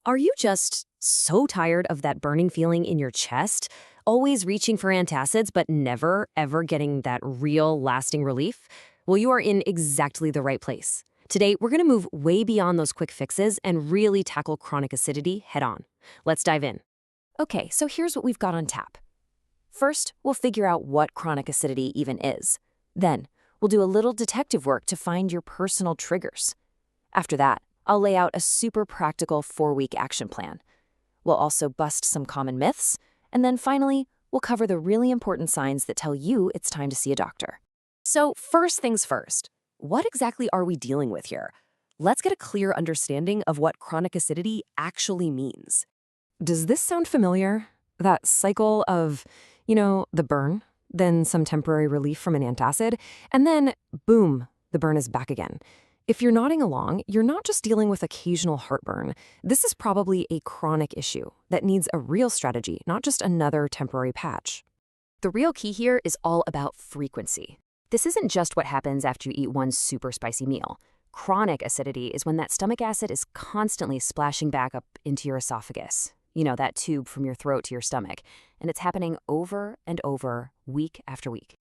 Are you just so tired of that burning feeling in your chest, always reaching for antacids but never, ever getting that real, lasting relief? Well, you are in exactly the right place. Today, we're going to move way beyond those quick fixes and really tackle chronic acidity head on. Let's dive in. Okay, so here's what we've got on tap. First, we'll figure out what chronic acidity even is. Then, we'll do a little detective work to find your personal triggers. After that, I'll lay out a super practical 4-week action plan. We'll also bust some common myths, and then finally, we'll cover the really important signs that tell you it's time to see a doctor. So first things first, what exactly are we dealing with here? Let's get a clear understanding of what chronic acidity actually means. Does this sound familiar? That cycle of, the burn, then some temporary relief from an antacid, and then, boom, the burn is back again. If you're nodding along, you're not just dealing with occasional heartburn. This is probably a chronic issue that needs a real strategy, not just another temporary patch. The real key here is all about frequency. This isn't just what happens after you eat one super spicy meal. Chronic acidity is when that stomach acid is constantly splashing back up into your esophagus. That tube from your throat to your stomach. And it's happening over and over, week after week.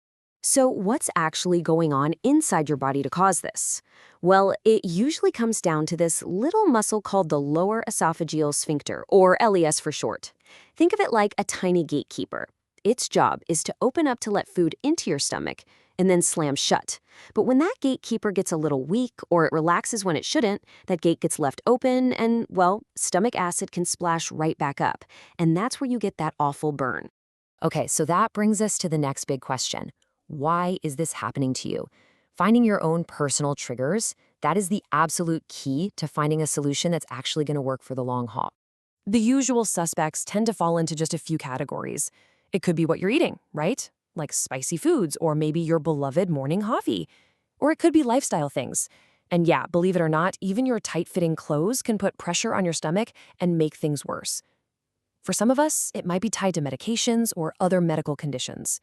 So what's actually going on inside your body to cause this? Well, it usually comes down to this little muscle called the lower esophageal sphincter, or LES for short. Think of it like a tiny gatekeeper. Its job is to open up to let food into your stomach and then slam shut. But when that gatekeeper gets a little weak or it relaxes when it shouldn't, that gate gets left open and, stomach acid can splash right back up. And that's where you get that awful burn. Okay, so that brings us to the next big question. Why is this happening to you? Finding your own personal triggers, that is the absolute key to finding a solution that's actually going to work for the long haul. The usual suspects tend to fall into just a few categories. It could be what you're eating, right? Like spicy foods, or maybe your beloved morning coffee. Or it could be lifestyle things. And yeah, believe it or not, even your tight-fitting clothes can put pressure on your stomach and make things worse. For some of us, it might be tied to medications or other medical conditions.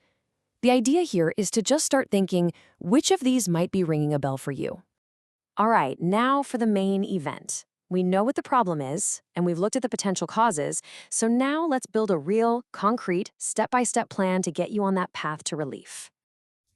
The idea here is to just start thinking which of these might be ringing a bell for you. All right, now for the main event. We know what the problem is, and we've looked at the potential causes, so now let's build a real, concrete, step-by-step plan to get you on that path to relief.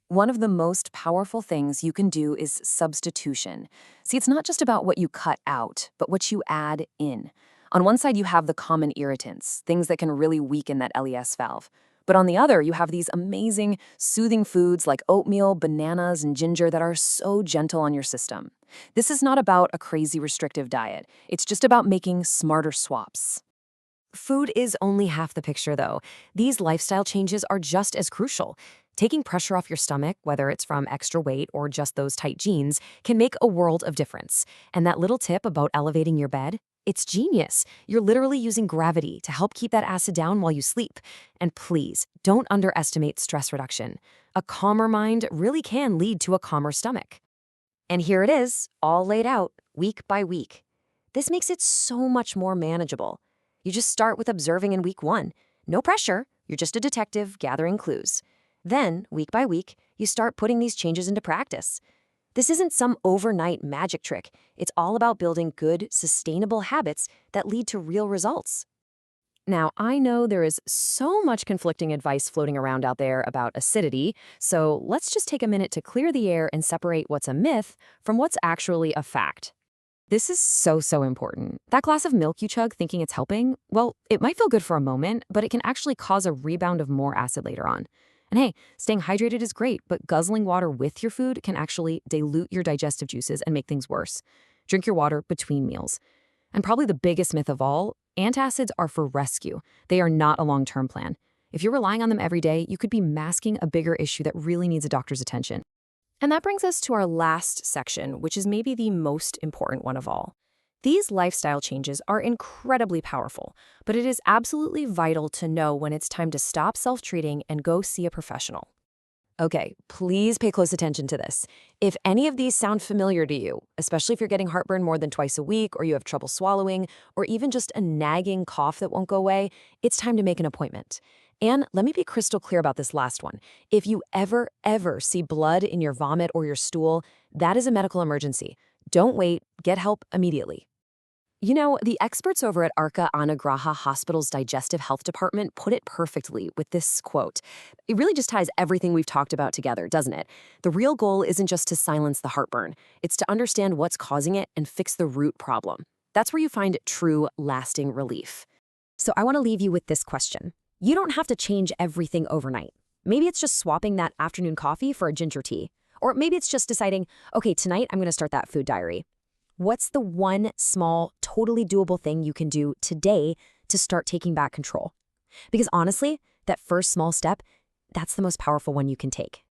One of the most powerful things you can do is substitution. See, it's not just about what you cut out, but what you add in. On one side, you have the common irritants, things that can really weaken that LES valve. But on the other, you have these amazing, soothing foods like oatmeal, bananas, and ginger that are so gentle on your system. This is not about a crazy restrictive diet. It's just about making smarter swaps. Food is only half the picture, though. These lifestyle changes are just as crucial. Taking pressure off your stomach, whether it's from extra weight or just those tight jeans, can make a world of difference. And that little tip about elevating your bed? It's genius. You're literally using gravity to help keep that acid down while you sleep. And please, don't underestimate stress reduction. A calmer mind really can lead to a calmer stomach. And here it is, all laid out, week by week. This makes it so much more manageable. You just start with observing in week 1. No pressure, you're just a detective gathering clues. Then, week by week, you start putting these changes into practice. This isn't some overnight magic trick. It's all about building good, sustainable habits that lead to real results. Now, I know there is so much conflicting advice floating around out there about acidity, so let's just take a minute to clear the air and separate what's a myth from what's actually a fact. This is so important. That glass of milk you chug thinking it's helping, well, it might feel good for a moment, but it can actually cause a rebound of more acid later on. And hey, staying hydrated is great, but guzzling water with your food can actually dilute your digestive juices and make things worse. Drink your water between meals. And probably the biggest myth of all, antacids are for rescue. They are not a long-term plan. If you're relying on them every day, you could be masking a bigger issue that really needs a doctor's attention. And that brings us to our last section, which is maybe the most important one of all. These lifestyle changes are incredibly powerful, but it is absolutely vital to know when it's time to stop self-treating and go see a professional. Okay, please pay close attention to this. If any of these sound familiar to you, especially if you're getting heartburn more than twice a week, or you have trouble swallowing, or even just a nagging cough that won't go away, it's time to make an appointment. And let me be crystal clear about this last one. If you ever see blood in your vomit or your stool, that is a medical emergency. Don't wait, get help immediately. You know, the experts over at Arca Anagraha Hospital's Digestive Health Department put it perfectly with this quote. It really just ties everything we've talked about together, doesn't it? The real goal isn't just to silence the heartburn, it's to understand what's causing it and fix the root problem. That's where you find true, lasting relief. So I want to leave you with this question. You don't have to change everything overnight. Maybe it's just swapping that afternoon coffee for a ginger tea. Or maybe it's just deciding, okay, tonight I'm going to start that food diary. What's the one small, totally doable thing you can do today to start taking back control? Because honestly, that first small step, that's the most powerful one you can take.